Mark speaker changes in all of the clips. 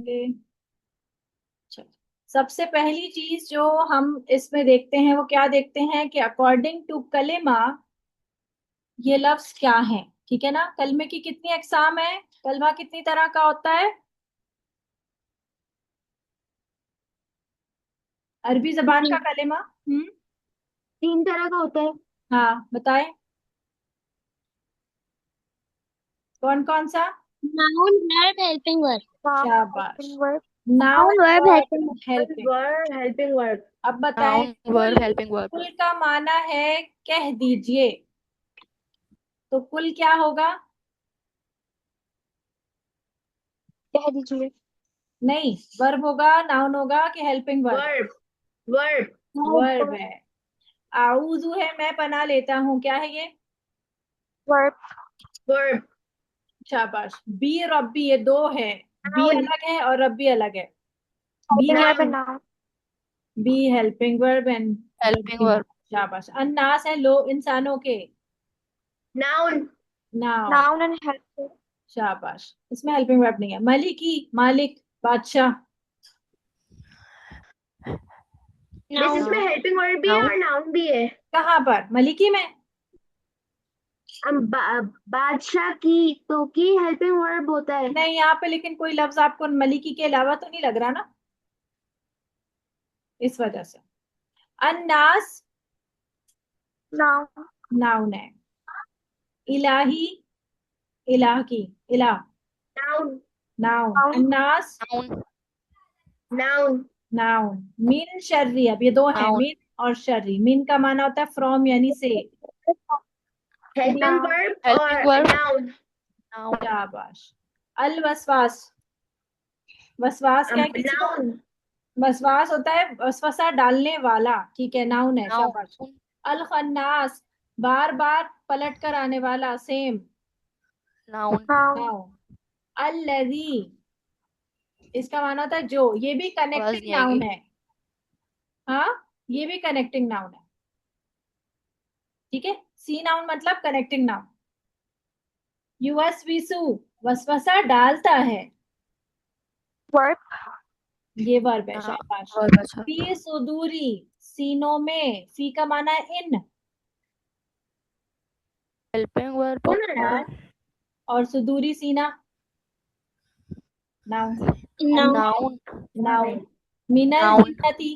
Speaker 1: करेंगे। चलो, सबसे पहली चीज जो हम इसमें देखते हैं वो क्या देखते हैं कि अकॉर्डिंग टू कलेमा ये लफ्ज क्या है। ठीक है ना, कलमे की कितनी अकसाम है, कलमा कितनी तरह का होता है अरबी जबान का
Speaker 2: तीन
Speaker 1: कलेमा।
Speaker 2: तीन तरह का होता है।
Speaker 1: हाँ बताएं, कौन कौन सा।
Speaker 2: Noun verb helping verb. Noun
Speaker 1: शाबाश।
Speaker 2: Helping verb.
Speaker 1: Noun
Speaker 2: noun verb
Speaker 1: verb
Speaker 2: helping
Speaker 1: helping.
Speaker 2: Verb helping verb.
Speaker 1: अब बताएं,
Speaker 3: नाउन
Speaker 1: कुल
Speaker 3: वर्ब हेल्पिंग वर्ब।
Speaker 1: कुल का माना है कह दीजिए, तो कुल क्या होगा।
Speaker 2: कह दीजिए।
Speaker 1: नहीं, वर्ब होगा, नाउन होगा कि helping verb.
Speaker 2: Verb verb
Speaker 1: verb
Speaker 2: verb
Speaker 1: है। आऊजू है, मैं पना लेता हूँ, क्या है ये।
Speaker 2: Verb verb.
Speaker 1: शाबाश। बी रब्बी, ये दो है। बी
Speaker 2: नाउन
Speaker 1: अलग है और रब्बी अलग है। बी
Speaker 2: हेल्पिंग
Speaker 1: क्या
Speaker 2: वर्ब
Speaker 1: है।
Speaker 2: And noun.
Speaker 1: Be helping verb and
Speaker 3: helping
Speaker 1: rabi noun.
Speaker 3: Verb.
Speaker 1: शाबाश। अन्नास है लो इंसानों के।
Speaker 2: Noun
Speaker 1: noun.
Speaker 2: Noun and helping.
Speaker 1: शाबाश, इसमें हेल्पिंग वर्ब नहीं है। मलिकी, मालिक, बादशाह।
Speaker 2: बस
Speaker 3: नाउन
Speaker 2: इसमें हेल्पिंग वर्ब भी है
Speaker 3: नाउन
Speaker 2: और नाउन भी है।
Speaker 1: कहाँ पर, मलिकी में।
Speaker 2: हम बादशाह की तो की हेल्पिंग वर्ब होता है।
Speaker 1: नहीं, यहाँ पे लेकिन कोई लफ्ज आपको मलिकी के अलावा तो नहीं लग रहा ना, इस वजह से। अन्नास
Speaker 2: नाउन
Speaker 1: नाउन है। इलाही, इलाह की, इलाह
Speaker 2: नाउन
Speaker 1: नाउन।
Speaker 2: नाउन
Speaker 1: अन्नास
Speaker 3: नाउन
Speaker 2: नाउन
Speaker 1: नाउन। मिन शर्री, अब ये दो हैं,
Speaker 3: नाउन
Speaker 1: मिन और शर्री। मिन का माना होता है फ्रॉम यानी से।
Speaker 2: Helping
Speaker 1: noun.
Speaker 2: वर्ब
Speaker 3: हेल्पिंग
Speaker 2: और
Speaker 3: वर्ब।
Speaker 2: नाउन।
Speaker 3: नाउन
Speaker 1: शाबाश। अल वसवास, वसवास क्या है किसी को।
Speaker 2: नाउन
Speaker 1: वसवास होता है वसवसा डालने वाला, ठीक है, नाउन है। शाबाश।
Speaker 3: नाउन
Speaker 1: अल खन्नास, बार बार पलट कर आने वाला, सेम
Speaker 3: नाउन
Speaker 2: नाउन
Speaker 1: नाउन। अल्लजी, इसका माना था जो, ये भी
Speaker 3: आवाज
Speaker 1: कनेक्टिंग
Speaker 3: नहीं
Speaker 1: नाउन
Speaker 3: आएगी।
Speaker 1: है। हाँ, ये भी कनेक्टिंग नाउन है। ठीक है, सी नाउन मतलब कनेक्टिंग नाउन। युवस्विसु, वसवसा डालता है,
Speaker 2: वर्ब
Speaker 1: ये वर्ब है।
Speaker 3: हाँ
Speaker 1: शाबाश।
Speaker 3: वर्ब अच्छा।
Speaker 1: फी सुदूरी, सीनों में, फी का माना है इन।
Speaker 3: हेल्पिंग वर्ब
Speaker 2: सुन यार।
Speaker 3: और
Speaker 1: और सुदूरी सीना, नाउन।
Speaker 2: Noun
Speaker 3: noun
Speaker 1: noun. मिनल
Speaker 3: नाउन
Speaker 1: जिन्नती,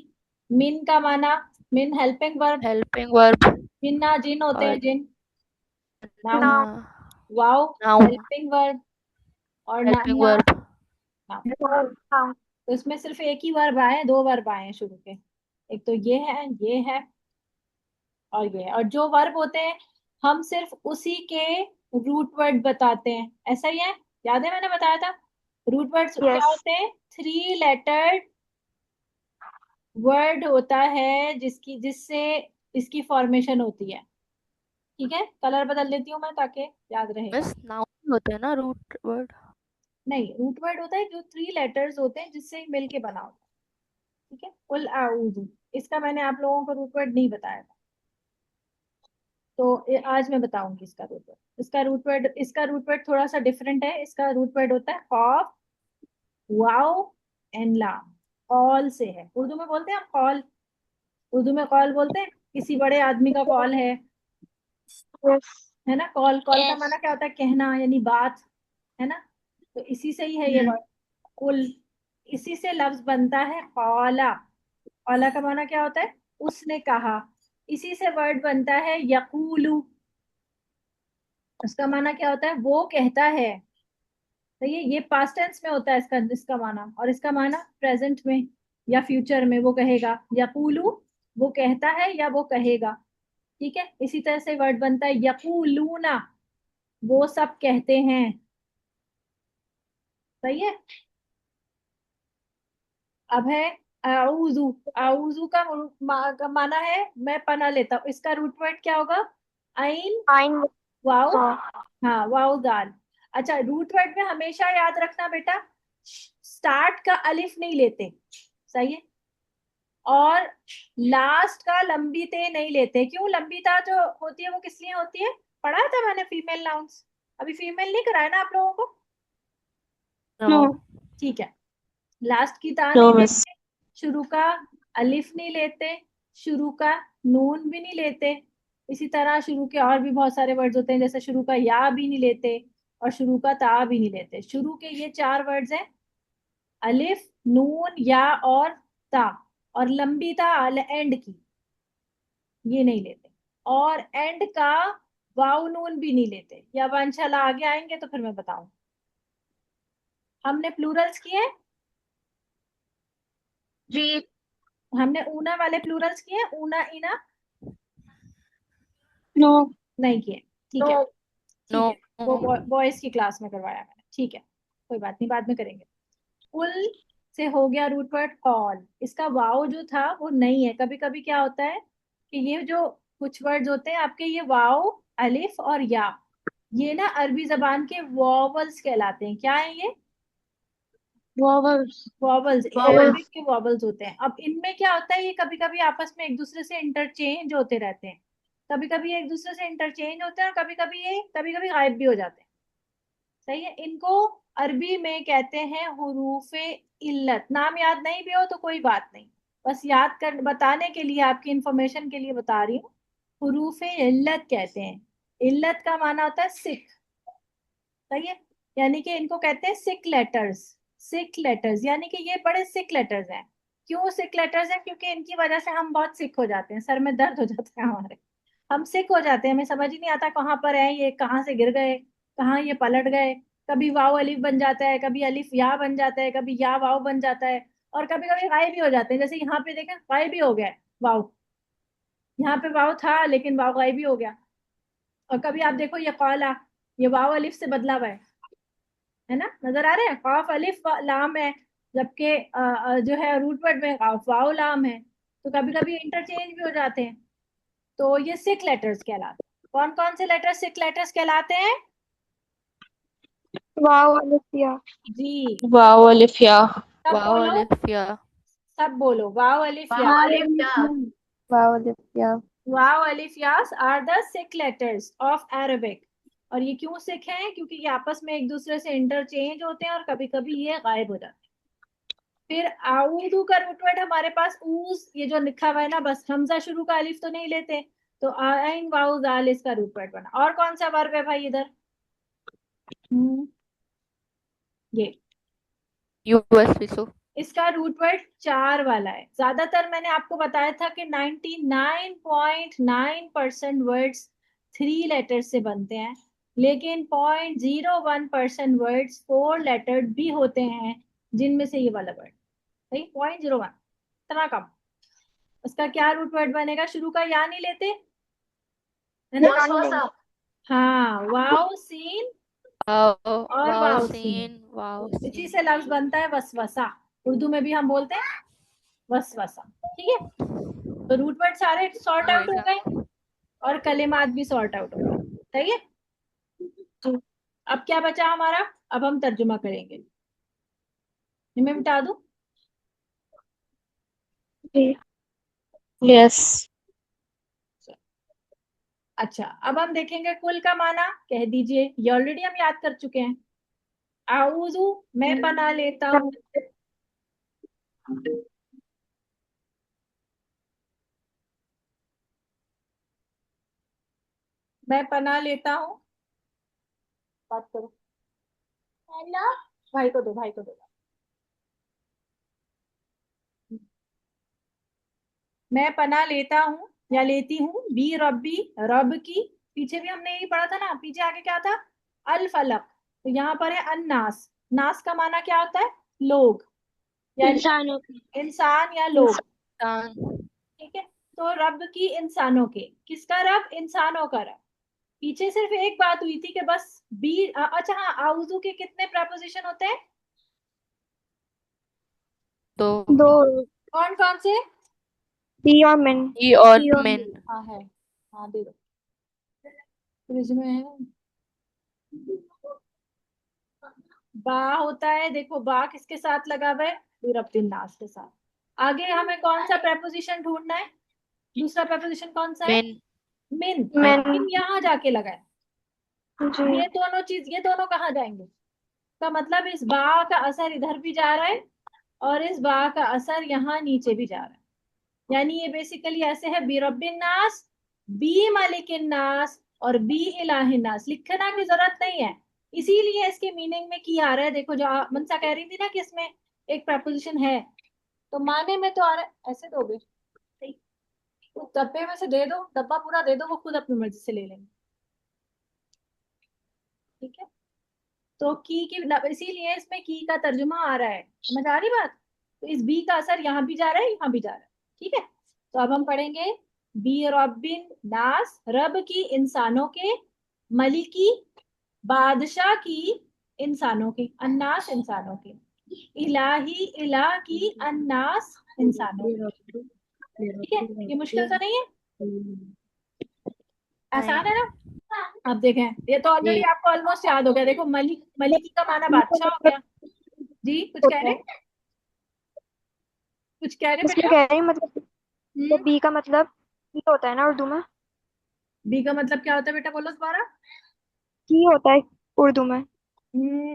Speaker 1: मिन का माना, मिन हेल्पिंग वर्ब।
Speaker 3: हेल्पिंग वर्ब
Speaker 1: जिन्ना जिन होते
Speaker 3: और
Speaker 1: हैं, जिन नाउन।
Speaker 2: नाउन
Speaker 1: वाओ
Speaker 3: नाउन
Speaker 1: हेल्पिंग वर्ब और
Speaker 3: हेल्पिंग
Speaker 1: नाहिया
Speaker 3: वर्ब।
Speaker 1: नाउन।
Speaker 2: नाउन
Speaker 1: तो इसमें सिर्फ एक ही वर्ब आए हैं, दो वर्ब आए हैं शुरू के। एक तो ये है और ये है। और जो वर्ब होते हैं हम सिर्फ उसी के रूट वर्ड बताते हैं, ऐसा ही है। याद है मैंने बताया था, रूट वर्ड क्या
Speaker 2: यस
Speaker 1: होते हैं, थ्री लेटर्ड वर्ड होता है जिसकी जिससे इसकी फॉर्मेशन होती है। ठीक है, कलर बदल देती हूँ मैं ताकि याद रहेगा।
Speaker 3: बस नाउन होता है ना रूट वर्ड।
Speaker 1: नहीं, रूट वर्ड होता है जो थ्री लेटर्स होते हैं जिससे मिलके बना होता है। ठीक है, कुल आऊज़ू, इसका मैंने आप लोगों को रूट वर्ड नहीं बताया था, तो आज मैं बताऊंगी इसका रूट वर्ड। इसका रूट वर्ड थोड़ा सा डिफरेंट है। इसका रूट वर्ड होता है खौफ, वाओ एंड लाम। कॉल से है, उर्दू में बोलते हैं हम कॉल, उर्दू में कॉल बोलते हैं, किसी बड़े आदमी का कॉल
Speaker 2: यस
Speaker 1: है ना। कॉल, कॉल का
Speaker 2: यस।
Speaker 1: माना क्या होता है, कहना यानी बात, है ना। तो इसी से ही है ये वर्ड कुल। इसी से लफ्ज बनता है कौला। कौला का माना क्या होता है, उसने कहा। इसी से वर्ड बनता है यकूलू, उसका माना क्या होता है, वो कहता है। तो ये पास्ट टेंस में होता है इसका इसका माना, और इसका माना प्रेजेंट में या फ्यूचर में, वो कहेगा। यकूलू, वो कहता है या वो कहेगा। ठीक है, इसी तरह से वर्ड बनता है यकूलूना, वो सब कहते हैं। सही है। अब है आउजू। आउजू का माना है मैं पना लेता हूँ, इसका रूट वर्ड क्या होगा, आइन
Speaker 2: फाइन।
Speaker 1: वाओ। हाँ, वाओ दाल। अच्छा, रूट वर्ड में हमेशा याद रखना बेटा, स्टार्ट का अलिफ नहीं लेते, सही है। और लास्ट का लंबी ते नहीं लेते। क्यों, लंबी ता जो होती है वो किस लिए होती है, पढ़ा था मैंने फीमेल नाउन्स। अभी फीमेल नहीं कराया ना आप लोगों को।
Speaker 3: नो
Speaker 1: ठीक है, लास्ट की ता
Speaker 2: नो
Speaker 1: नहीं
Speaker 2: मिस।
Speaker 1: लेते, शुरू का अलिफ नहीं लेते, शुरू का नून भी नहीं लेते। इसी तरह शुरू के और भी बहुत सारे वर्ड्स होते हैं, जैसे शुरू का या भी नहीं लेते और शुरू का ता भी नहीं लेते। शुरू के ये 4 वर्ड्स हैं, अलिफ, नून, या और ता, और लंबी ता एंड की, ये नहीं लेते। और एंड का वाव नून भी नहीं लेते। या अब इंशाल्लाह आगे आएंगे तो फिर मैं बताऊं। हमने प्लूरल्स किए,
Speaker 2: जी।
Speaker 1: हमने ऊना वाले प्लूरल्स किए, ऊना इना
Speaker 2: नो।
Speaker 1: नहीं किए। ठीक है, ठीक
Speaker 3: नो।
Speaker 1: है, वो बॉयज की क्लास में करवाया मैंने। ठीक है, कोई बात नहीं, बाद में करेंगे। कुल से हो गया रूट वर्ड कॉल। इसका वाव जो था वो नहीं है। कभी कभी क्या होता है कि ये जो कुछ वर्ड्स होते हैं आपके, ये वाव, अलिफ और या, ये ना अरबी जबान के वॉवल्स कहलाते हैं। क्या है ये?
Speaker 2: वॉवल्स।
Speaker 1: Vowels,
Speaker 2: Vowels.
Speaker 1: अरबिक के वॉवल्स होते हैं। अब इनमें क्या होता है, ये कभी कभी आपस में एक दूसरे से इंटरचेंज होते रहते हैं। कभी कभी ये एक दूसरे से इंटरचेंज होते हैं और कभी कभी गायब भी हो जाते हैं। सही है। इनको अरबी में कहते हैं हुरूफे इल्लत। नाम याद नहीं भी हो तो कोई बात नहीं, बस याद कर बताने के लिए, आपकी इंफॉर्मेशन के लिए बता रही हूँ। हुरूफे इल्लत कहते हैं। इल्लत का माना होता है सिक। सही है। यानी कि इनको कहते हैं सिक लेटर्स। सिक लेटर्स यानी कि ये बड़े सिक लेटर्स हैं। क्यों सिक लेटर्स हैं? क्योंकि इनकी वजह से हम बहुत सिक हो जाते हैं, सर में दर्द हो जाता है हमारे। हम सिक हो जाते हैं, हमें समझ ही नहीं आता कहाँ पर है ये, कहाँ से गिर गए, कहाँ ये पलट गए। कभी वाव अलिफ बन जाता है, कभी अलिफ या बन जाता है, कभी या वाव बन जाता है, और कभी कभी गायब भी हो जाते हैं। जैसे यहाँ पे देखें, गायब भी हो गया है वाव। यहाँ पे वाव था लेकिन वाव गायब भी हो गया। और कभी आप देखो ये कौला, ये वाव अलिफ से बदला हुआ है ना, नजर आ रहे हैं? कॉफ अलिफ लाम है, जबकि जो है रूट वर्ड में कॉफ वाव लाम है। तो कभी कभी इंटरचेंज भी हो जाते हैं। तो ये सिक लेटर्स कहलाते हैं। कौन कौन से लेटर सिक लेटर्स कहलाते हैं?
Speaker 2: वाव अलिफिया।
Speaker 1: जी,
Speaker 2: वाव अलिफिया।
Speaker 1: सब
Speaker 3: वाव
Speaker 1: बोलो,
Speaker 3: अलिफ या।
Speaker 1: सब बोलो। वाव अलिफ या।
Speaker 2: वाव अलिफिया। वाव अलिफिया।
Speaker 1: वाव अलिफ यास are the six letters of Arabic. और ये क्यों सिक हैं? क्योंकि ये आपस में एक दूसरे से इंटरचेंज होते हैं और कभी कभी ये गायब हो जाते हैं। फिर आउदू का रूट वर्ड हमारे पास ऊज, ये जो लिखा हुआ है ना, बस हमजा शुरू का अलिफ तो नहीं लेते। तो आइन वाउ जाल इसका रूट वर्ड बना। और कौन सा वर्ब है भाई इधर? ये,
Speaker 3: यूएसपीसो।
Speaker 1: इसका रूट वर्ड 4 वाला है। ज्यादातर मैंने आपको बताया था कि 99.9% वर्ड्स 3 लेटर से बनते हैं, लेकिन 0.01% वर्ड्स 4 लेटर भी होते हैं, जिनमें से ये वाला वर्ड। सही, 0.01, इतना कम। उसका क्या रूट वर्ड बनेगा? शुरू का या नहीं लेते, है ना? हाँ, वाव सीन
Speaker 3: वाव
Speaker 1: और
Speaker 3: वाव
Speaker 1: वाव सीन,
Speaker 3: सीन वाव
Speaker 1: इसी
Speaker 3: सीन।
Speaker 1: से लफ्ज बनता है वसवसा। उर्दू में भी हम बोलते हैं वसवसा। ठीक है, तो रूट वर्ड सारे सॉर्ट आउट हो गए और कलिमात भी सॉर्ट आउट हो गए। सही है। अब क्या बचा हमारा? अब हम तर्जुमा करेंगे। ये मैं मिटा दूं?
Speaker 2: यस।
Speaker 1: अच्छा, अब हम देखेंगे कुल का माना। कह दीजिए, ये ऑलरेडी हम याद कर चुके हैं। आऊजू, मैं पना लेता हूँ। मैं पना लेता हूँ। बात करो, हेलो, भाई को दो, भाई को दो। मैं पना लेता हूँ या लेती हूँ, बी रब्बी, रब की। पीछे भी हमने यही पढ़ा था ना, पीछे आगे क्या था? अल फलक। तो यहाँ पर है अन्नास। नास का माना क्या होता है? लोग, यानी
Speaker 2: इंसानों की।
Speaker 1: इंसान या लोग।
Speaker 3: इंसान।
Speaker 1: ठीक है, तो रब की इंसानों के, किसका रब? इंसानों का रब। पीछे सिर्फ एक बात हुई थी कि बस बी अच्छा हाँ, आउजू के कितने प्रपोजिशन होते हैं?
Speaker 3: दो।
Speaker 2: दो।
Speaker 1: कौन कौन से?
Speaker 2: सी और मेन।
Speaker 3: ही और मेन।
Speaker 1: हाँ है, हाँ दे दो, फ्रिज में है। बा होता है, देखो बा किसके साथ लगा हुआ है? रब्बिन नास के साथ। आगे हमें कौन सा प्रपोजिशन ढूंढना है? दूसरा प्रपोजिशन कौन सा है?
Speaker 3: मेन।
Speaker 1: मिन।
Speaker 2: मेन।
Speaker 1: मिन यहाँ जाके लगा है।
Speaker 2: जी।
Speaker 1: ये दोनों चीज, ये दोनों कहाँ जाएंगे? का मतलब इस बा का असर इधर भी जा रहा है और इस बा का असर यहाँ नीचे भी जा रहा है। यानी ये बेसिकली ऐसे है, बी रब्बिन नास, बी मालिकिन नास और बी इलाहिन नास। लिखना की जरूरत नहीं है, इसीलिए इसके मीनिंग में की आ रहा है। देखो जो मनसा कह रही थी ना कि इसमें एक प्रपोजिशन है, तो माने में तो आ रहा है। ऐसे दोगे तो डब्बे में से दे दो, डब्बा पूरा दे दो, वो खुद अपनी मर्जी से ले लेंगे। ठीक है, तो इसीलिए इसमें की का तर्जुमा आ रहा है। समझ आ रही बात? तो इस बी का असर यहाँ भी जा रहा है, यहाँ भी जा रहा है। ठीक है, तो अब हम पढ़ेंगे बी रब्बिन नास, रब की इंसानों के, मलिकी बादशाह की इंसानों के, अन्नास इंसानों के, इलाही इलाह की अन्नास इंसानों के। ठीक है, ये मुश्किल तो नहीं है, आसान है ना? अब देखें, ये तो ऑलरेडी
Speaker 3: जी
Speaker 1: आपको ऑलमोस्ट याद हो गया। देखो मलिकी का माना
Speaker 2: बी का
Speaker 1: बादशाह हो
Speaker 2: मतलब
Speaker 1: गया। जी कुछ कह
Speaker 2: होता
Speaker 1: रहे,
Speaker 2: है,
Speaker 1: कुछ कह रहे
Speaker 2: इसमें
Speaker 1: बेटा?
Speaker 2: कह रही हूँ मतलब तो
Speaker 1: हम्म,
Speaker 2: बी का मतलब की होता है ना उर्दू में।
Speaker 1: बी का मतलब क्या होता है बेटा, बोलो दोबारा।
Speaker 2: की होता है उर्दू में।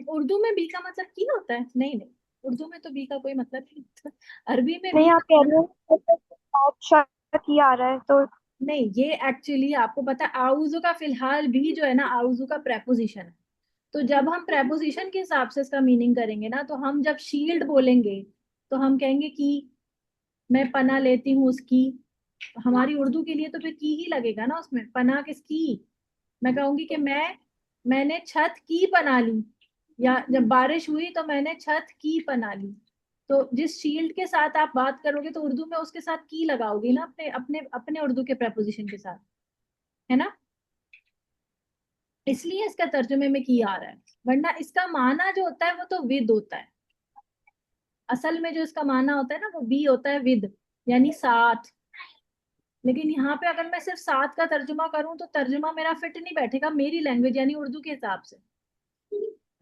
Speaker 1: उर्दू में बी का मतलब की होता है? नहीं नहीं, उर्दू में तो बी का कोई मतलब नहीं होता। अरबी में बी
Speaker 2: नहीं, आप
Speaker 1: का
Speaker 2: कह
Speaker 1: मतलब,
Speaker 2: रहे हो बादशाह की आ रहा है तो।
Speaker 1: नहीं ये एक्चुअली आपको पता है, आउजू का फिलहाल भी जो है ना, आउजू का प्रेपोजिशन है। तो जब हम प्रेपोजिशन के हिसाब से इसका मीनिंग करेंगे ना, तो हम जब शील्ड बोलेंगे तो हम कहेंगे कि मैं पना लेती हूँ उसकी। हमारी उर्दू के लिए तो फिर की ही लगेगा ना उसमें, पना किसकी। मैं कहूंगी कि मैंने छत की पना ली, या जब बारिश हुई तो मैंने छत की पना ली। तो जिस शील्ड के साथ आप बात करोगे तो उर्दू में उसके साथ की लगाओगी ना, अपने अपने अपने उर्दू के प्रपोजिशन के साथ, है ना? इसलिए इसका तर्जुमे में की आ रहा है, वरना इसका माना जो होता है वो तो विद होता है। असल में जो इसका माना होता है ना, वो बी होता है, विद यानी साथ। लेकिन यहाँ पे अगर मैं सिर्फ साथ का तर्जुमा करूं तो तर्जुमा मेरा फिट नहीं बैठेगा मेरी लैंग्वेज यानी उर्दू के हिसाब से।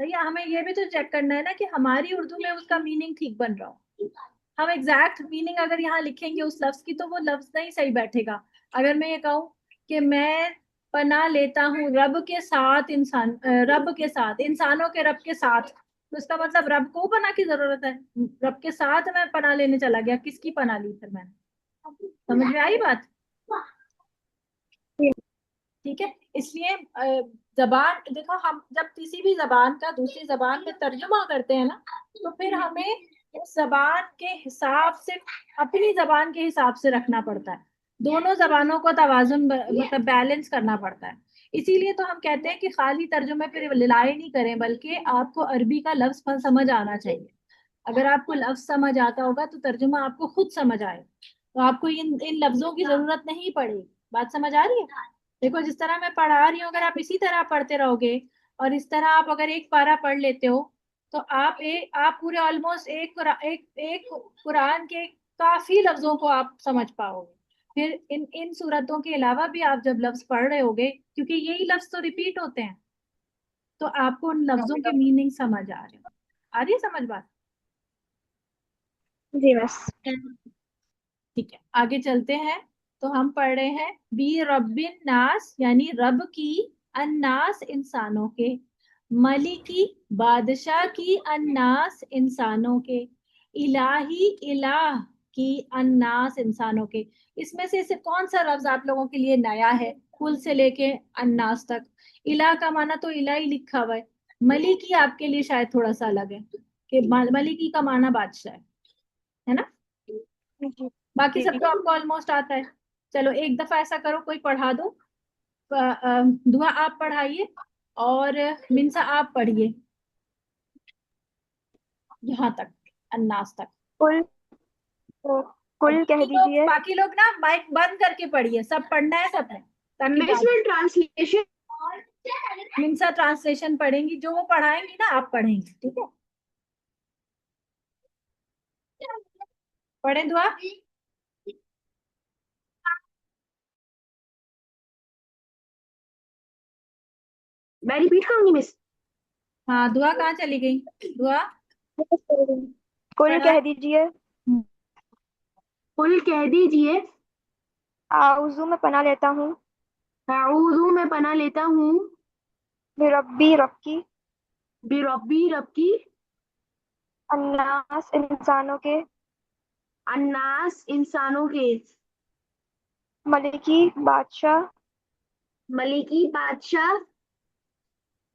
Speaker 1: भैया हमें ये भी तो चेक करना है ना कि हमारी उर्दू में उसका मीनिंग ठीक बन रहा हो। हम एग्जैक्ट मीनिंग अगर यहाँ लिखेंगे उस लफ्ज की, तो वो लफ्ज नहीं सही बैठेगा। अगर मैं ये कहूँ कि मैं पना लेता हूँ रब के साथ, रब के साथ, इंसानों के रब के साथ, तो इसका मतलब रब को पना की जरूरत है। रब के साथ मैं पना लेने चला गया, किसकी पना ली फिर मैंने? समझ में आई बात? ठीक है, इसलिए जबान देखो, हम जब किसी भी जबान का दूसरी जबान में तर्जुमा करते हैं ना, तो फिर हमें उस जबान के हिसाब से, अपनी जबान के हिसाब से रखना पड़ता है। दोनों जबानों को तवाजुन मतलब बैलेंस करना पड़ता है। इसीलिए तो हम कहते हैं कि खाली तर्जुमे पर रिलाय नहीं करें, बल्कि आपको अरबी का लफ्ज समझ आना चाहिए। अगर आपको लफ्ज समझ आता होगा तो तर्जुमा आपको खुद समझ आए, तो आपको इन इन लफ्जों की जरूरत नहीं पड़ेगी। बात समझ आ रही है? देखो जिस तरह मैं पढ़ा रही हूँ, अगर आप इसी तरह पढ़ते रहोगे और इस तरह आप अगर एक पारा पढ़ लेते हो, तो आप पूरे ऑलमोस्ट एक कुरान के काफी लफ्जों को आप समझ पाओगे। फिर इन इन सूरतों के अलावा भी आप जब लफ्ज पढ़ रहे होगे, क्योंकि यही लफ्ज तो रिपीट होते हैं, तो आपको उन लफ्जों के मीनिंग समझ आ रही है समझ बात?
Speaker 2: जी बस।
Speaker 1: ठीक है, आगे चलते हैं। तो हम पढ़ रहे हैं बी रब्बिन नास, यानी रब की, अन्नास इंसानों के, मलिकी बादशाह की, अन्नास इंसानों के, इलाही इलाह की, अन्नास इंसानों के। इसमें से कौन सा लफ्ज आप लोगों के लिए नया है? कुल से लेके अन्नास तक। इलाह का माना तो इलाही लिखा हुआ है, मलिकी आपके लिए शायद थोड़ा सा अलग है, कि मलिकी का माना बादशाह है ना?
Speaker 2: जी
Speaker 1: बाकी सब
Speaker 2: जी।
Speaker 1: तो आपको ऑलमोस्ट आता है। चलो एक दफा ऐसा करो, कोई पढ़ा दो। दुआ आप पढ़ाइए और मिनसा आप पढ़िए यहाँ तक, अन्नास तक।
Speaker 2: कुल तो
Speaker 1: और
Speaker 2: कुल कह दीजिए।
Speaker 1: बाकी लोग ना माइक बंद करके पढ़िए, सब पढ़ना है सबने, ताकि
Speaker 2: मिस में ट्रांसलेशन।
Speaker 1: मिनसा ट्रांसलेशन पढ़ेंगी, जो वो पढ़ाएंगी ना आप पढ़ेंगी। ठीक है, पढ़े दुआ।
Speaker 2: मैं रिपीट करूंगी मिस।
Speaker 1: हाँ, दुआ कहाँ चली गई? दुआ
Speaker 2: कुल
Speaker 1: पढ़ा।
Speaker 2: कह दीजिए।
Speaker 4: कुल कह दीजिए।
Speaker 2: आउज़ू में पना लेता हूँ
Speaker 4: अऊज़ु में पना लेता हूँ
Speaker 2: बिरब्बी रब की,
Speaker 4: बिरब्बी रब की, अन्नास इंसानों के,
Speaker 2: अन्नास इंसानों के,
Speaker 4: मलिकी बादशाह,
Speaker 2: मलिकी बादशाह,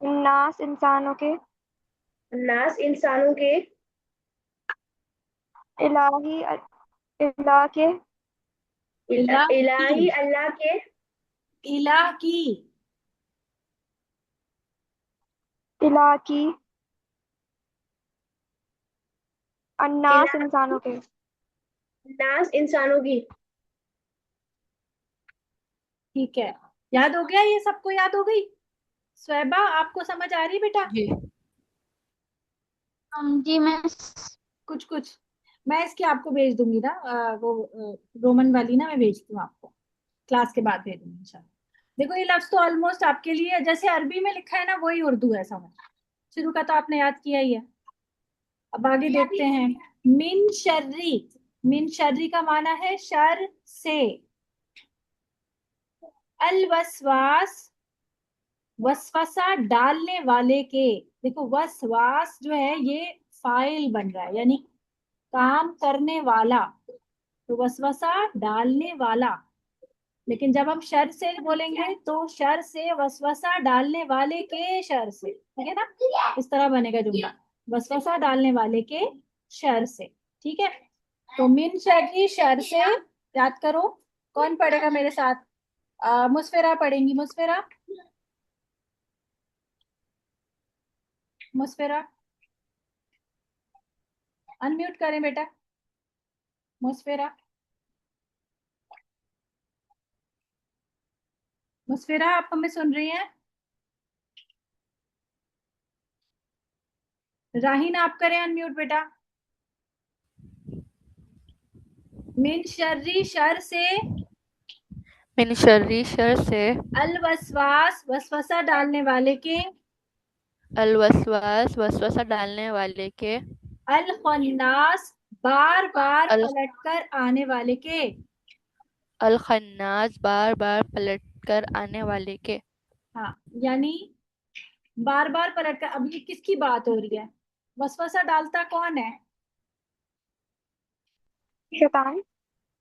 Speaker 4: अन्नास इंसानों के,
Speaker 2: अन्नास इंसानों के,
Speaker 4: इलाही इलाह के,
Speaker 1: इलाह
Speaker 2: इलाही
Speaker 1: की,
Speaker 2: अल्लाह के,
Speaker 1: इलाह की,
Speaker 4: इलाह की, अन्नास
Speaker 2: इलाह
Speaker 4: इंसानों के।
Speaker 2: अन्नास इंसानों की।
Speaker 1: ठीक है। याद हो गया, ये सबको याद हो गई? स्वैबा, आपको समझ आ रही बेटा?
Speaker 3: जी
Speaker 5: जी मिस।
Speaker 1: कुछ कुछ मैं इसकी आपको भेज दूंगी ना, रोमन वाली ना मैं भेजती हूँ आपको, क्लास के बाद भेजूंगी इंशाल्लाह। देखो ये लफ्ज तो ऑलमोस्ट आपके लिए जैसे अरबी में लिखा है ना, वही उर्दू है, समझ। शुरू का तो आपने याद किया ही है। अब आगे देखते हैं। मिन शर्री, मिन शर्री का माना है शर से। अल वसवास, वसवसा डालने वाले के। देखो वसवास जो है ये फाइल बन रहा है, यानी काम करने वाला, तो वसवसा डालने वाला। लेकिन जब हम शर से बोलेंगे तो शर से वसवसा डालने वाले के शर से, ठीक है ना, इस तरह बनेगा जुमला, वसवसा डालने वाले के शर से। ठीक है, तो मिन शर्री, शर से। याद करो, कौन पढ़ेगा मेरे साथ? मुस्फिरा पढ़ेंगी, मुस्फिरा, मुस्फिरा अनम्यूट करें बेटा, मुस्फिरा, मुस्फिरा आप हमें सुन रही हैं? राहीन आप करें अनम्यूट बेटा। मिन शर्री, शर से।
Speaker 3: मिन शर्री, शर से।
Speaker 1: अल वसवास, वसवसा डालने वाले के।
Speaker 3: अल वसवास, वसवसा डालने वाले के।
Speaker 1: अल खन्नास, बार बार
Speaker 3: अल
Speaker 1: पलटकर आने वाले के।
Speaker 3: अल खन्नास, बार बार पलट कर आने वाले के।
Speaker 1: हाँ, यानी बार बार पलटकर। अब ये किसकी बात हो रही है? वसवसा डालता कौन है?
Speaker 4: शैतान,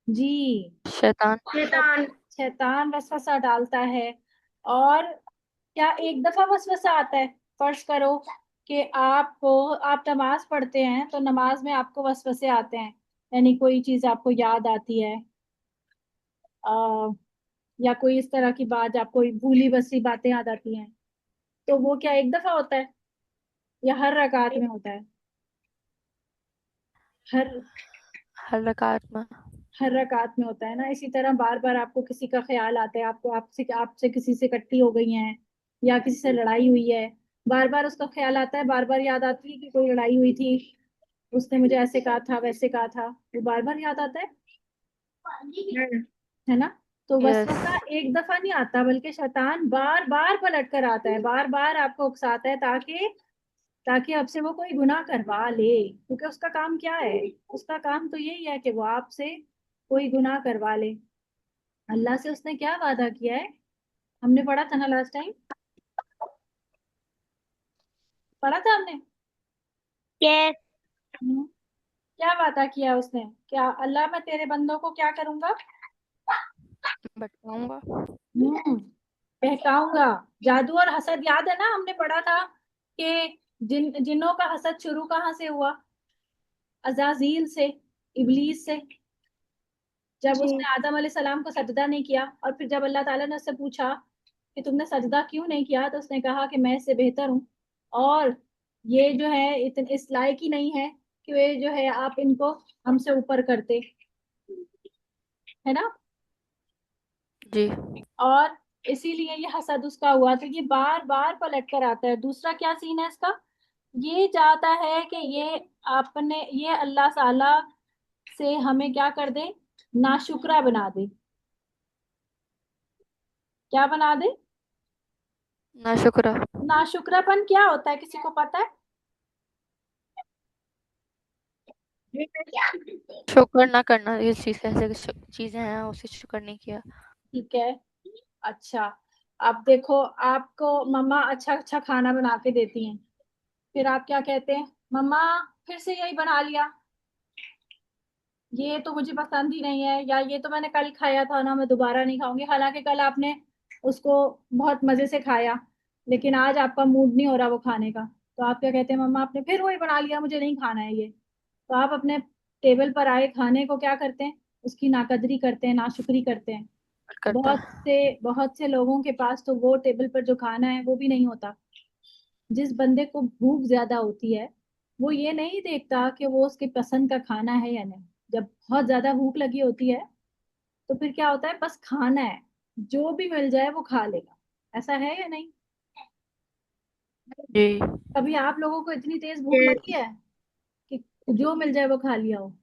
Speaker 1: जी,
Speaker 3: शैतान।
Speaker 2: शैतान,
Speaker 1: शैतान वसवसा डालता है। और क्या एक दफा वसवसा आता है? फर्ज करो कि आप नमाज पढ़ते हैं, तो नमाज में आपको वसवसे आते हैं, यानी कोई चीज आपको याद आती है, आ, या कोई इस तरह की बात, आपको भूली बसी बातें याद आती हैं, तो वो क्या एक दफा होता है या हर रकात में होता है? हर
Speaker 3: हर रकात में।
Speaker 1: हर रकात में होता है ना। इसी तरह बार बार आपको किसी का ख्याल आता है, आपको आपसे आपसे किसी से इकट्ठी हो गई हैं या किसी से लड़ाई हुई है, बार बार उसका ख्याल आता है, बार बार याद आती है कि कोई लड़ाई हुई थी, उसने मुझे ऐसे कहा था, वैसे कहा था, वो बार बार याद आता है ना। तो
Speaker 3: यस।
Speaker 1: वसवसा एक दफा नहीं आता, बल्कि शैतान बार बार पलट कर आता है, बार बार आपको उकसाता है, ताकि ताकि आपसे वो कोई गुनाह करवा ले। क्योंकि उसका काम क्या है? उसका काम तो यही है कि वो आपसे कोई गुनाह करवा ले। अल्लाह से उसने क्या वादा किया है? हमने पढ़ा था ना लास्ट टाइम, पढ़ा था हमने।
Speaker 5: यस।
Speaker 1: हम्म, क्या वादा किया उसने? क्या अल्लाह, मैं तेरे बंदों को क्या करूंगा?
Speaker 3: बताऊंगा।
Speaker 1: बहकाऊंगा। जादू और हसद याद है ना, हमने पढ़ा था कि जिन्नों का हसद शुरू कहाँ से हुआ? अजाजील से, इबलीस से। जब
Speaker 4: जी।
Speaker 1: उसने आदम सलाम को सजदा नहीं किया, और फिर जब अल्लाह ताला ने उससे पूछा कि तुमने सजदा क्यों नहीं किया, तो उसने कहा कि मैं इससे बेहतर हूँ, और ये जो है इस लायक ही नहीं है कि वे जो है आप इनको हमसे ऊपर करते, है ना।
Speaker 3: जी।
Speaker 1: और इसीलिए ये हसद उसका हुआ। तो ये बार बार पलट कर आता है। दूसरा क्या सीन है इसका? ये चाहता है कि ये आपने ये अल्लाह ताला से हमें क्या कर दे? नाशुक्रा बना दे। क्या बना दे?
Speaker 3: नाशुक्रा।
Speaker 1: नाशुक्रापन क्या होता है, किसी को पता है?
Speaker 3: शुक्र ना करना, इस चीज ऐसे चीजें हैं उसे शुक्र नहीं किया।
Speaker 1: ठीक है, अच्छा। अब देखो, आपको मम्मा अच्छा अच्छा खाना बना के देती हैं, फिर आप क्या कहते हैं? मम्मा फिर से यही बना लिया, ये तो मुझे पसंद ही नहीं है, या ये तो मैंने कल खाया था ना, मैं दोबारा नहीं खाऊंगी। हालांकि कल आपने उसको बहुत मजे से खाया, लेकिन आज आपका मूड नहीं हो रहा वो खाने का, तो आप क्या कहते हैं, मम्मा आपने फिर वही बना लिया, मुझे नहीं खाना है ये। तो आप अपने टेबल पर आए खाने को क्या करते हैं, उसकी नाकदरी करते हैं, नाशुक्री करते हैं।
Speaker 3: करता
Speaker 1: बहुत से लोगों के पास तो वो टेबल पर जो खाना है वो भी नहीं होता। जिस बंदे को भूख ज्यादा होती है, वो ये नहीं देखता कि वो उसके पसंद का खाना है या नहीं। जब बहुत ज्यादा भूख लगी होती है, तो फिर क्या होता है, बस खाना है, जो भी मिल जाए वो खा लेगा। ऐसा है या नहीं?
Speaker 3: जी
Speaker 1: कभी आप लोगों को इतनी तेज भूख
Speaker 2: Yes.
Speaker 1: लगी है कि जो मिल जाए वो खा लिया हो?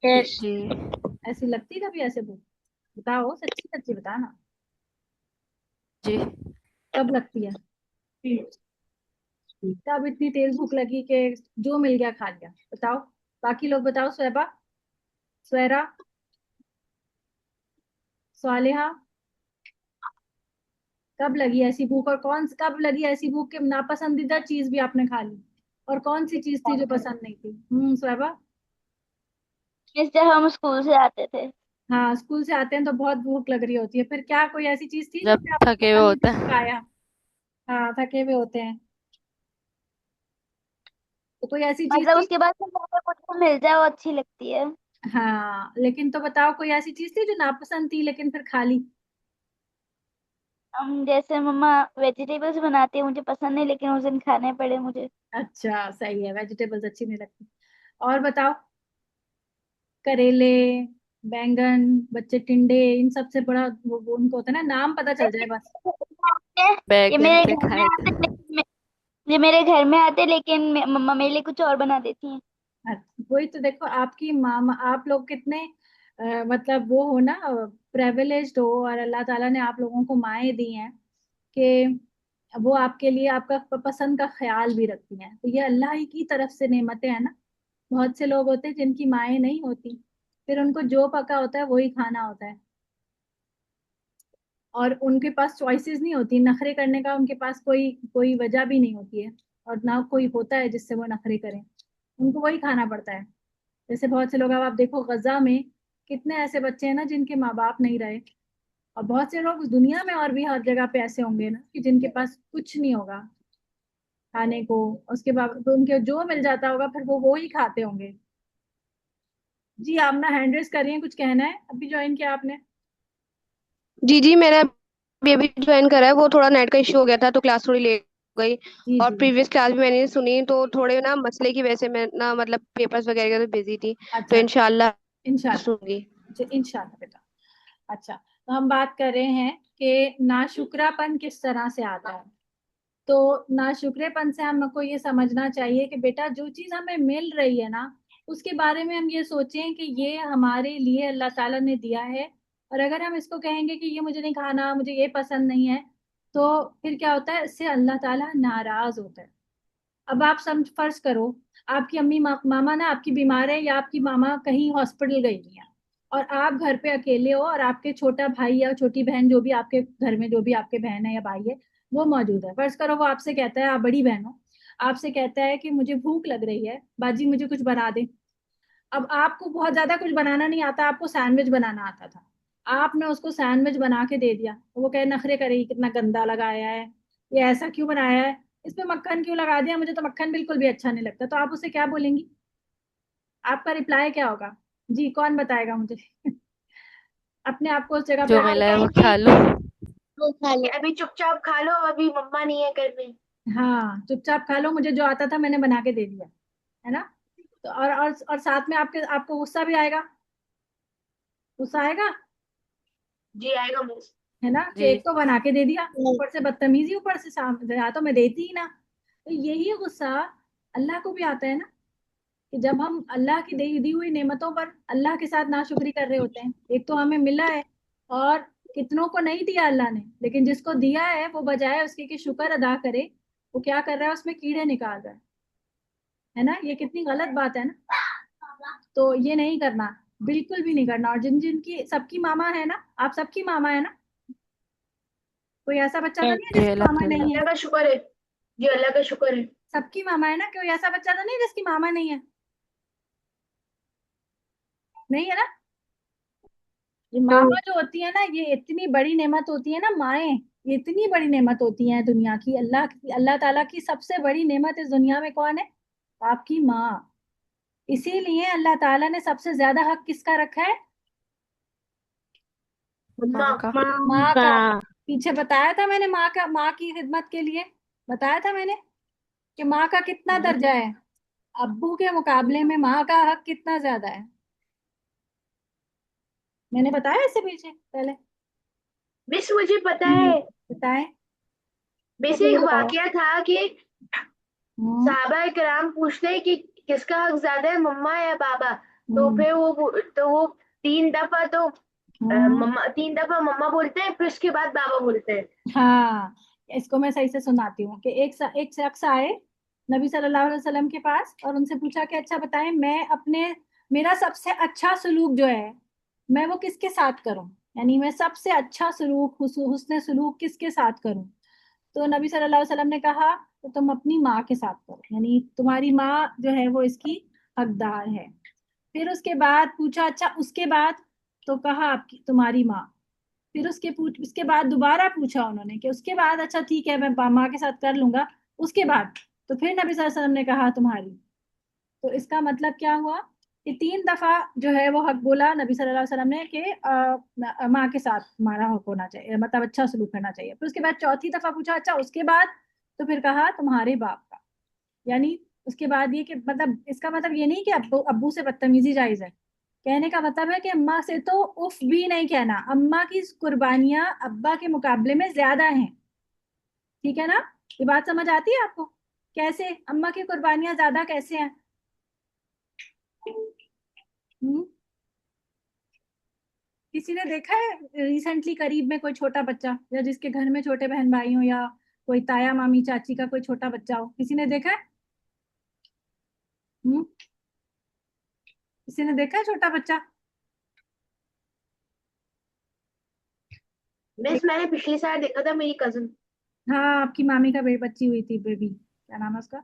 Speaker 5: Yes.
Speaker 3: जी
Speaker 1: ऐसी लगती है कभी ऐसे भूख? बताओ, सच्ची सच्ची बताना,
Speaker 3: जी
Speaker 1: कब लगती है? तब इतनी तेज भूख लगी कि जो मिल गया खा लिया? बताओ, बाकी लोग बताओ, स्वैबा, स्वैरा, स्वालिहा, कब लगी ऐसी भूख? और कब लगी ऐसी भूख कि नापसंदीदा चीज भी आपने खा ली? और कौन सी चीज थी जो पसंद नहीं थी? स्वैबा।
Speaker 5: मिस जब हम स्कूल से आते थे।
Speaker 1: हाँ, स्कूल से आते हैं तो बहुत भूख लग रही होती है, फिर क्या कोई ऐसी चीज थी जो
Speaker 3: जब
Speaker 1: कि आपको
Speaker 3: थके हुए
Speaker 1: पसंद नहीं थी
Speaker 3: होता
Speaker 1: जो
Speaker 3: है।
Speaker 1: खाया? हाँ, थके हुए होते हैं, तो कोई ऐसी चीज
Speaker 5: मतलब
Speaker 1: थी?
Speaker 5: उसके बाद फिर जैसे कुछ भी मिल जाए वो अच्छी लगती है।
Speaker 1: हाँ, लेकिन तो बताओ, कोई ऐसी चीज थी जो नापसंद थी लेकिन फिर खा ली?
Speaker 5: हम जैसे मम्मा वेजिटेबल्स बनाती है, मुझे पसंद नहीं लेकिन उस दिन खाने पड़े मुझे।
Speaker 1: अच्छा, सही है, वेजिटेबल्स अच्छी नहीं लगती। और बताओ, करेले, बैंगन, बच्चे टिंडे, इन सब से बड़ा वो उनको होता है ना, नाम पता चल जाए बस।
Speaker 5: ये
Speaker 3: बैगन
Speaker 5: मेरे
Speaker 3: पे
Speaker 5: घर में
Speaker 3: खाए
Speaker 5: आते
Speaker 3: थे।
Speaker 5: ये मेरे घर में आते लेकिन मम्मा मेरे लिए कुछ और बना देती हैं।
Speaker 1: अच्छा, वही तो देखो, आपकी मामा, आप लोग कितने मतलब वो हो ना, प्रिविलेज्ड हो, और अल्लाह ताला ने आप लोगों को माएँ दी हैं कि वो आपके लिए आपका पसंद का ख्याल भी रखती हैं। तो ये अल्लाह ही की तरफ से नेमतें हैं ना। बहुत से लोग होते हैं जिनकी माएँ नहीं होती, फिर उनको जो पका होता है वही खाना होता है, और उनके पास चॉइसेस नहीं होती, नखरे करने का उनके पास कोई कोई वजह भी नहीं होती है, और ना कोई होता है जिससे वो नखरे करें, उनको वही खाना पड़ता है। जैसे बहुत से लोग, अब आप देखो गजा में कितने ऐसे बच्चे हैं ना जिनके माँ बाप नहीं रहे, और बहुत से लोग दुनिया में और भी हर जगह पे ऐसे होंगे ना कि जिनके पास कुछ नहीं होगा खाने को, उसके बाद तो उनके जो मिल जाता होगा फिर वो ही खाते होंगे। जी, आप ना हैंड रेस कर रही हैं, कुछ कहना है? अभी ज्वाइन किया आपने?
Speaker 6: जी जी, मैंने अभी अभी ज्वाइन करा है। वो थोड़ा नेट का इश्यू हो गया था तो क्लास थोड़ी लेट हो गई।
Speaker 1: जी
Speaker 6: और
Speaker 1: जी।
Speaker 6: प्रीवियस क्लास भी मैंने सुनी तो थोड़े ना मसले की वजह से मैं ना मतलब पेपर्स वगैरह के तो बिजी थी। तो
Speaker 1: अच्छा अच्छा,
Speaker 6: इंशाल्लाह
Speaker 1: इंशाल्लाह।
Speaker 6: सुनूंगी।
Speaker 1: जी, इंशाल्लाह बेटा। अच्छा, तो हम बात कर रहे हैं कि नाशुक्रापन किस तरह से आता है। तो नाशुक्रेपन से हमको ये समझना चाहिए कि बेटा, जो चीज हमें मिल रही है ना, उसके बारे में हम ये सोचें कि ये हमारे लिए अल्लाह ताला ने दिया है। और अगर हम इसको कहेंगे कि ये मुझे नहीं खाना, मुझे ये पसंद नहीं है, तो फिर क्या होता है, इससे अल्लाह ताला नाराज होता है। अब आप फर्ज करो, आपकी अम्मी मामा ना आपकी बीमार है, या आपकी मामा कहीं हॉस्पिटल गई हुई है, और आप घर पे अकेले हो, और आपके छोटा भाई या छोटी बहन, जो भी आपके घर में जो भी आपके बहन है या भाई है, वो मौजूद है। फर्ज करो वो आपसे कहता है, आप बड़ी बहन हो, आपसे कहता है कि मुझे भूख लग रही है, बाजी मुझे कुछ बना दे। अब आपको बहुत ज्यादा कुछ बनाना नहीं आता, आपको सैंडविच बनाना आता था, आपने उसको सैंडविच बना के दे दिया, तो वो कहे नखरे करेगी, कितना गंदा लगाया है, ये ऐसा क्यों बनाया है, इसमें मक्खन क्यों लगा दिया, मुझे तो मक्खन बिल्कुल भी अच्छा नहीं लगता। तो आप उसे क्या बोलेंगी? आपका रिप्लाई क्या होगा? जी, कौन बताएगा मुझे? अपने आप को उस जगह पे
Speaker 3: जो मिला है वो
Speaker 2: कहेंगे
Speaker 3: खा लो।
Speaker 5: वो खा
Speaker 2: कि
Speaker 5: लो।
Speaker 2: अभी चुपचाप खा लो, अभी मम्मा नहीं है घर में।
Speaker 1: हाँ, चुपचाप खा लो, मुझे जो आता था मैंने बना के दे दिया, है ना? तो और साथ में आपको गुस्सा भी आएगा, गुस्सा आएगा,
Speaker 2: जी आएगा मिस।
Speaker 1: है ना, कि
Speaker 3: जी
Speaker 1: एक तो बना के दे दिया, ऊपर से बदतमीजी, ऊपर से या तो मैं देती ही ना। तो यही गुस्सा अल्लाह को भी आता है ना, कि जब हम अल्लाह की दी हुई नेमतों पर अल्लाह के साथ नाशुक्री कर रहे होते हैं। एक तो हमें मिला है, और कितनों को नहीं दिया अल्लाह ने, लेकिन जिसको दिया है वो बजाय उसके कि शुक्र अदा करे, वो क्या कर रहा है, उसमें कीड़े निकाल रहा है ना? ये कितनी गलत बात है ना। तो ये नहीं करना, बिल्कुल भी नहीं करना। और जिन जिनकी सबकी मामा है ना, आप सबकी मामा है ना, कोई ऐसा बच्चा तो नहीं है
Speaker 3: जी
Speaker 1: जिसकी मामा नहीं
Speaker 3: अल्हम्दुलिल्लाह।
Speaker 1: है?
Speaker 2: अल्लाह का शुक्र है। जी अल्लाह का शुक्र है।
Speaker 1: सबकी मामा है ना, कोई ऐसा बच्चा तो नहीं जिसकी मामा नहीं है? नहीं है ना? ये मामा जो होती है ना, ये इतनी बड़ी नेमत होती है ना, माएँ, ये इतनी बड़ी नेमत होती है दुनिया की। अल्लाह ताला की सबसे बड़ी नेमत इस दुनिया में कौन है? आपकी माँ। इसीलिए अल्लाह ताला ने सबसे ज्यादा हक किसका रखा है?
Speaker 3: माँ का।
Speaker 1: माँ का। पीछे बताया था मैंने, माँ की खिदमत के लिए बताया था मैंने कि माँ का कितना दर्जा है। अब्बू के मुकाबले में माँ का हक कितना ज्यादा है। मैंने बताया इससे पीछे पहले?
Speaker 2: मिस मुझे पता है।
Speaker 1: बताएं।
Speaker 2: मिस
Speaker 4: मुझे
Speaker 2: एक
Speaker 4: बताया।
Speaker 2: वाकया था कि
Speaker 1: हम्म।
Speaker 2: साहबा कराम पूछते हैं कि किसका हक ज्यादा है, मम्मा या बाबा। तो
Speaker 1: हम्म।
Speaker 2: फिर वो 3 दफा तो
Speaker 1: हम्म।
Speaker 2: मम्मा 3 दफा मम्मा बोलते हैं, फिर उसके बाद बाबा बोलते हैं।
Speaker 1: हाँ, इसको मैं सही से सुनाती हूँ कि एक शख्स आए नबी सल्लल्लाहु अलैहि वसल्लम के पास और उनसे पूछा कि अच्छा बताएं, मेरा सबसे अच्छा सलूक जो है, मैं वो किसके साथ करूं? यानी मैं सबसे अच्छा सलूक, हुस्न सलूक किसके साथ करूं? तो नबी सल्लल्लाहु अलैहि वसल्लम ने कहा तो तुम अपनी माँ के साथ करो, यानी तुम्हारी माँ जो है वो इसकी हकदार है। फिर उसके बाद पूछा अच्छा उसके बाद? तो कहा आपकी तुम्हारी माँ। फिर उसके बाद दोबारा पूछा उन्होंने कि उसके बाद? अच्छा ठीक है, मैं माँ के साथ कर लूंगा, उसके बाद? तो फिर नबी सल्लल्लाहु अलैहि वसल्लम ने कहा तुम्हारी। तो इसका मतलब क्या हुआ कि 3 दफा जो है वो हक बोला नबी सल्लल्लाहु अलैहि वसल्लम ने कि माँ के साथ हमारा हक होना चाहिए, मतलब अच्छा सलूक करना चाहिए। फिर उसके बाद चौथी दफा पूछा अच्छा उसके बाद? तो फिर कहा तुम्हारे बाप का। यानी उसके बाद ये कि मतलब इसका मतलब ये नहीं कि अब्बू अब्बू से बदतमीजी जायज है। कहने का मतलब है कि अम्मा से तो उफ भी नहीं कहना, अम्मा की कुर्बानियां अब्बा के मुकाबले में ज्यादा हैं। ठीक है ना? ये बात समझ आती है आपको? कैसे अम्मा की कुर्बानियां ज्यादा कैसे हैं? हम्म? किसी ने देखा है रिसेंटली करीब में कोई छोटा बच्चा, या जिसके घर में छोटे बहन भाई हो, या कोई ताया मामी चाची का कोई छोटा बच्चा हो, किसी ने देखा है? हम्म? किसी ने देखा है छोटा बच्चा?
Speaker 2: मिस मैंने पिछले साल देखा था, मेरी कजन।
Speaker 1: हाँ, आपकी मामी का बच्ची हुई थी, बेबी, क्या नाम है उसका?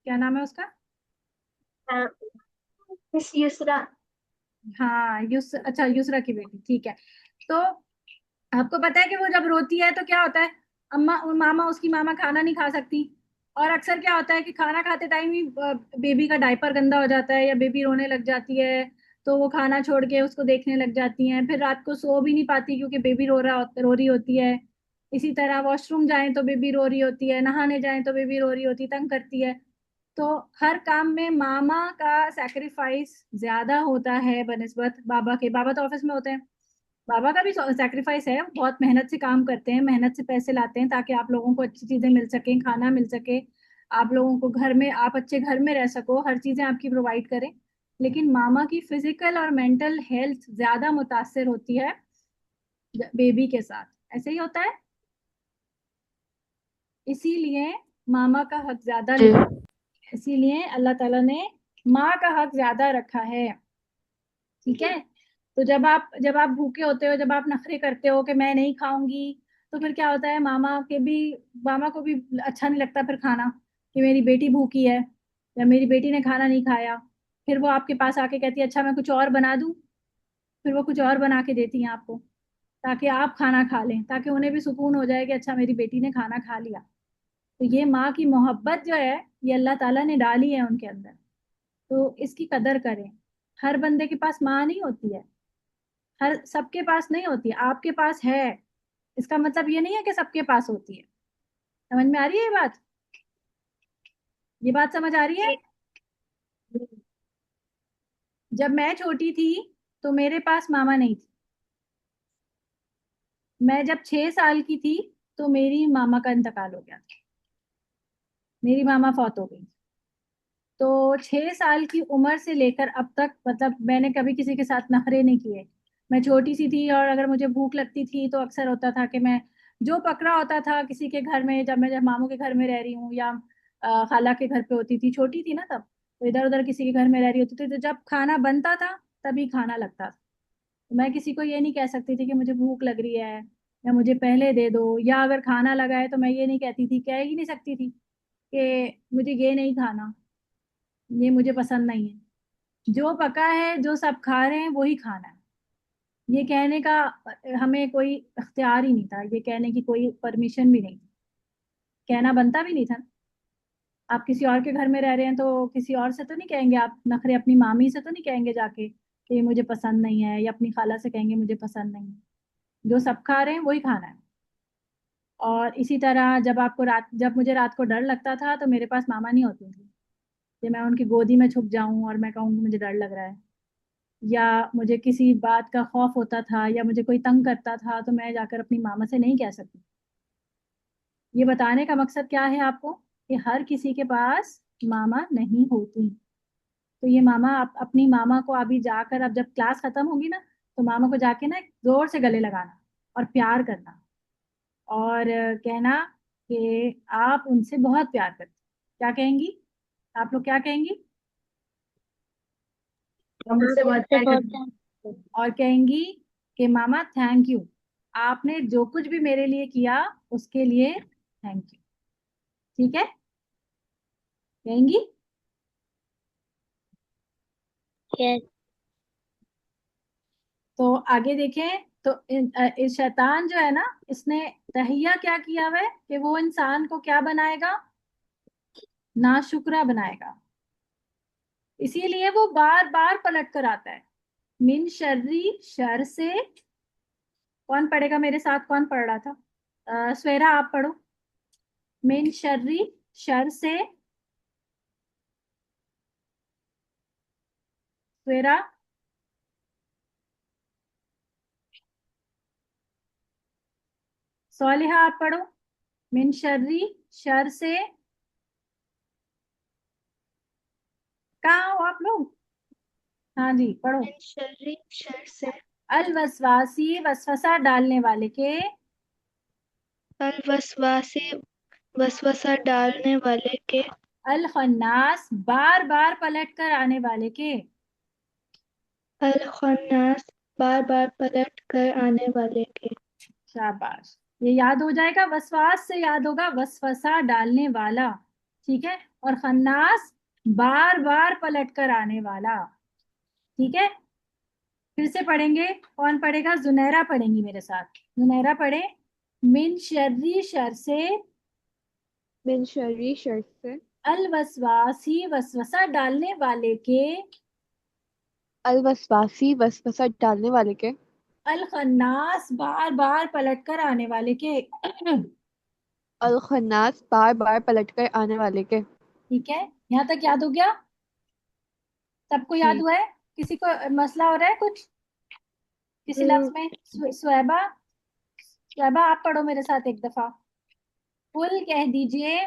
Speaker 1: क्या नाम है उसका?
Speaker 2: मिस युसरा।
Speaker 1: हाँ, अच्छा, युसरा की बेटी, ठीक है। तो आपको पता है कि वो जब रोती है तो क्या होता है? उसकी मामा खाना नहीं खा सकती। और अक्सर क्या होता है कि खाना खाते टाइम ही बेबी का डायपर गंदा हो जाता है या बेबी रोने लग जाती है, तो वो खाना छोड़ के उसको देखने लग जाती हैं। फिर रात को सो भी नहीं पाती क्योंकि बेबी रो रही होती है। इसी तरह वॉशरूम जाएं तो बेबी रो रही होती है, नहाने जाएं तो बेबी रो रही होती है, तंग करती है। तो हर काम में मामा का सैक्रिफाइस ज्यादा होता है बनिस्बत बाबा के। बाबा तो ऑफिस में होते हैं, बाबा का भी सैक्रिफाइस है, बहुत मेहनत से काम करते हैं, मेहनत से पैसे लाते हैं ताकि आप लोगों को अच्छी चीजें मिल सकें, खाना मिल सके, आप लोगों को घर में, आप अच्छे घर में रह सको, हर चीजें आपकी प्रोवाइड करें। लेकिन मामा की फिजिकल और मेंटल हेल्थ ज्यादा मुतासर होती है बेबी के साथ। ऐसे ही होता है, इसीलिए मामा का हक ज्यादा
Speaker 3: जी।
Speaker 1: लिखा, इसीलिए अल्लाह ताला ने माँ का हक ज्यादा रखा है। ठीक है? तो जब आप भूखे होते हो, जब आप नखरे करते हो कि मैं नहीं खाऊंगी, तो फिर क्या होता है, मामा को भी अच्छा नहीं लगता फिर खाना, कि मेरी बेटी भूखी है या मेरी बेटी ने खाना नहीं खाया। फिर वो आपके पास आके कहती है अच्छा मैं कुछ और बना दूं। फिर वो कुछ और बना के देती हैं आपको ताकि आप खाना खा लें, ताकि उन्हें भी सुकून हो जाए कि अच्छा मेरी बेटी ने खाना खा लिया। तो ये माँ की मोहब्बत जो है, ये अल्लाह ताला ने डाली है उनके अंदर, तो इसकी कदर करें। हर बंदे के पास माँ नहीं होती है, हर सबके पास नहीं होती है, आपके पास है, इसका मतलब ये नहीं है कि सबके पास होती है। समझ में आ रही है ये बात? ये बात समझ आ रही है? जब मैं छोटी थी तो मेरे पास मामा नहीं थी। मैं जब 6 साल की थी तो मेरी मामा का इंतकाल हो गया था, मेरी मामा फौत हो गई। तो 6 साल की उम्र से लेकर अब तक, मतलब मैंने कभी किसी के साथ नखरे नहीं किए। मैं छोटी सी थी और अगर मुझे भूख लगती थी तो अक्सर होता था कि मैं जो पकड़ा होता था किसी के घर में, जब मामू के घर में रह रही हूँ या खाला के घर पे होती थी, छोटी थी ना तब, तो इधर उधर किसी के घर में रह रही होती थी, तो जब खाना बनता था तभी खाना लगता था। तो मैं किसी को ये नहीं कह सकती थी कि मुझे भूख लग रही है या मुझे पहले दे दो, या अगर खाना लगा है तो मैं ये नहीं कहती थी, कह ही नहीं सकती थी कि मुझे ये नहीं खाना, ये मुझे पसंद नहीं है। जो पका है, जो सब खा रहे हैं वही खाना है, ये कहने का हमें कोई इख्तियार ही नहीं था, ये कहने की कोई परमिशन भी नहीं थी, कहना बनता भी नहीं था। आप किसी और के घर में रह रहे हैं तो किसी और से तो नहीं कहेंगे आप नखरे, अपनी मामी से तो नहीं कहेंगे जाके कि ये मुझे पसंद नहीं है, या अपनी खाला से कहेंगे मुझे पसंद नहीं है। जो सब खा रहे हैं वही खाना है। और इसी तरह जब मुझे रात को डर लगता था तो मेरे पास मामा नहीं होती थी कि मैं उनकी गोदी में छुप जाऊं और मैं कहूँ मुझे डर लग रहा है, या मुझे किसी बात का खौफ होता था, या मुझे कोई तंग करता था तो मैं जाकर अपनी मामा से नहीं कह सकती। ये बताने का मकसद क्या है आपको, कि हर किसी के पास मामा नहीं होती। तो ये मामा, आप अपनी मामा को अभी जाकर, अब जब क्लास खत्म होगी ना, तो मामा को जाके ना जोर से गले लगाना और प्यार करना, और कहना कि आप उनसे बहुत प्यार करते हैं। क्या कहेंगी आप लोग, क्या कहेंगी?
Speaker 2: हम उससे बहुत
Speaker 5: से
Speaker 2: प्यार
Speaker 5: बहुत
Speaker 2: करते हैं।
Speaker 1: और कहेंगी कि मामा थैंक यू, आपने जो कुछ भी मेरे लिए किया उसके लिए थैंक यू। ठीक है, कहेंगी?
Speaker 5: Yes.
Speaker 1: तो आगे देखें तो इस शैतान जो है ना, इसने तहिया क्या किया हुआ है कि वो इंसान को क्या बनाएगा, नाशुक्रा बनाएगा। इसीलिए वो बार बार पलट कर आता है। मिन शर्री, शर से। कौन पढ़ेगा मेरे साथ, कौन पढ़ रहा था? स्वेरा आप पढ़ो। मिन शर्री, शर से। स्वेरा। सोलिहा आप पढ़ो। मिन शर्री, शर से। कहाँ हो आप लोग? हाँ जी पढ़ो।
Speaker 2: शर्री, शर से।
Speaker 1: अल वसवासी, वसवसा डालने वाले के।
Speaker 6: अल वसवासी, वसवसा डालने वाले के।
Speaker 1: अल खन्नास, बार बार पलट कर आने वाले के।
Speaker 6: अल खन्नास, बार बार पलट कर आने वाले के।
Speaker 1: शाबाश, ये याद हो जाएगा, वसवास से याद होगा वसवसा डालने वाला। ठीक है, और खन्नास बार बार पलट कर आने वाला। ठीक है, फिर से पढ़ेंगे। कौन पढ़ेगा? जुनैरा पढ़ेंगी मेरे साथ। जुनैरा पढ़े। मिन शर्री, शर से।
Speaker 4: मिन शर्री शर से।
Speaker 1: अल वसवासी, वसवसा डालने वाले के।
Speaker 4: अल वसवासी वसवसा डालने वाले के।
Speaker 1: अल खन्नास, बार बार पलट कर आने वाले के।
Speaker 4: अल खन्नास, बार बार पलटकर आने वाले के।
Speaker 1: ठीक है, यहाँ तक याद हो गया? सबको याद
Speaker 4: जी।
Speaker 1: हुआ है? किसी को मसला हो रहा है कुछ किसी लफ्ज में? सुहैबा, सुहैबा आप पढ़ो मेरे साथ एक दफा। कुल कह दीजिए।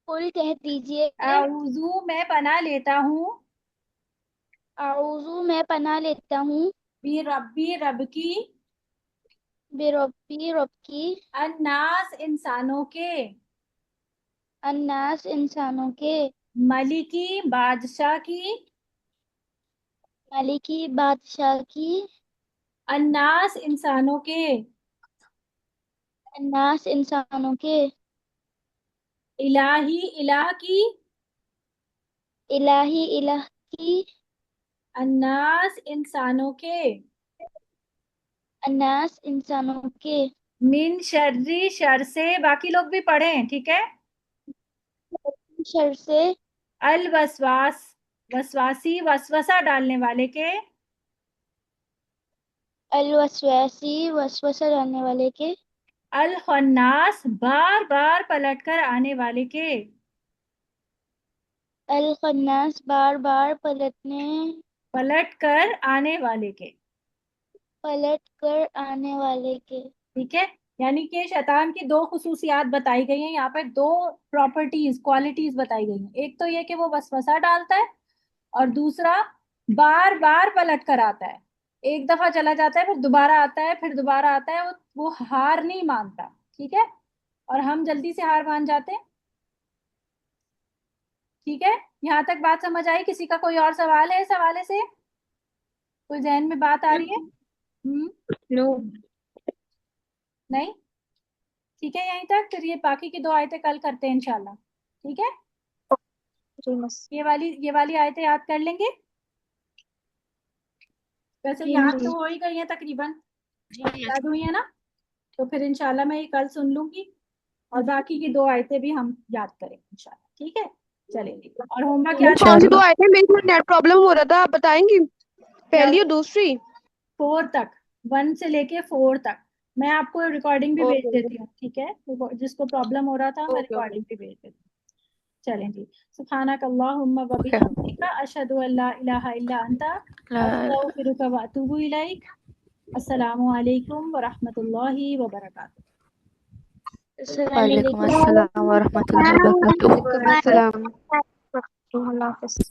Speaker 5: कुल कह दीजिए।
Speaker 1: आऊजू, मैं पनाह लेता हूँ।
Speaker 5: आऊज़ू, मैं पनाह लेता हूँ।
Speaker 1: बी रब्बी, रब की।
Speaker 5: बेरब्बी, रब की।
Speaker 1: अन्नास, इंसानों के।
Speaker 5: अन्नास, इंसानों के।
Speaker 1: मलिकी, बादशाह की।
Speaker 5: मालिकी, बादशाह की।
Speaker 1: अन्नास, इंसानों के।
Speaker 5: अन्नास, इंसानों के।
Speaker 1: इलाही, इलाह की।
Speaker 5: इलाही, इलाह की।
Speaker 1: अन्नास, इंसानों के।
Speaker 5: अन्नास, इंसानों के।
Speaker 1: मिन शर्री, शर से। बाकी लोग भी पढ़ें, ठीक है?
Speaker 5: शर से।
Speaker 1: अल वसवास, वसवासी, वसवसा डालने वाले के।
Speaker 5: अल वसवासी, वसवसा डालने वाले के।
Speaker 1: अल खन्नास, बार बार पलटकर आने वाले के।
Speaker 5: अल खन्नास, बार बार
Speaker 1: पलट कर आने वाले के।
Speaker 5: पलट कर आने वाले के।
Speaker 1: ठीक है, यानी कि शैतान की दो खुसूसियात बताई गई हैं यहाँ पर, दो प्रॉपर्टीज, क्वालिटीज बताई गई हैं। एक तो ये कि वो वसवसा डालता है, और दूसरा बार बार पलट कर आता है। एक दफा चला जाता है, फिर दोबारा आता है, फिर दोबारा आता है। वो हार नहीं मानता। ठीक है, और हम जल्दी से हार मान जाते हैं। ठीक है, यहाँ तक बात समझ आई? किसी का कोई और सवाल है इस हवाले से? कोई जहन में बात आ रही है? हम्म।
Speaker 2: नो।
Speaker 1: नहीं, ठीक है यहीं तक। फिर ये बाकी की 2 आयतें कल करते हैं इंशाल्लाह, ठीक है।
Speaker 5: जी मिस।
Speaker 1: ये वाली आयतें याद कर लेंगे, वैसे
Speaker 5: जी
Speaker 1: याद
Speaker 5: मिस।
Speaker 1: तो हो ही गई है तकरीबन, याद हुई है ना। तो फिर इंशाल्लाह मैं ये कल सुन लूंगी और बाकी की 2 आयतें भी हम याद करेंगे इंशाल्लाह, ठीक है। चलेंगे, और होमवर्क याद
Speaker 6: कौन सी दो
Speaker 3: चलो
Speaker 6: आए थे? मेरे को नेट प्रॉब्लम हो रहा था, आप बताएंगी? पहली और दूसरी?
Speaker 1: 4 तक, 1 से लेके 4 तक। मैं आपको रिकॉर्डिंग भी भेज
Speaker 6: ओके
Speaker 1: देती हूँ, ठीक है। जिसको प्रॉब्लम हो रहा था मैं
Speaker 6: ओके ओके।
Speaker 1: रिकॉर्डिंग भी भेज देती हूँ। चलें जी। सुब्हानक अल्लाहुम्मा व
Speaker 3: ओके
Speaker 1: बिहम्दिका अशहदु अल्ला इलाहा इल्ला अंता अस्तगफिरुका व अतूबु इलैक। अस्सलामु अलैकुम व रहमतुल्लाहि व बरकातुहू।
Speaker 3: वालेकुम अस्सलाम व रहमतुल्लाहि व बरकातुहू।
Speaker 6: वालेकुम अस्सलाम।
Speaker 5: अल्लाह हाफ़िज़।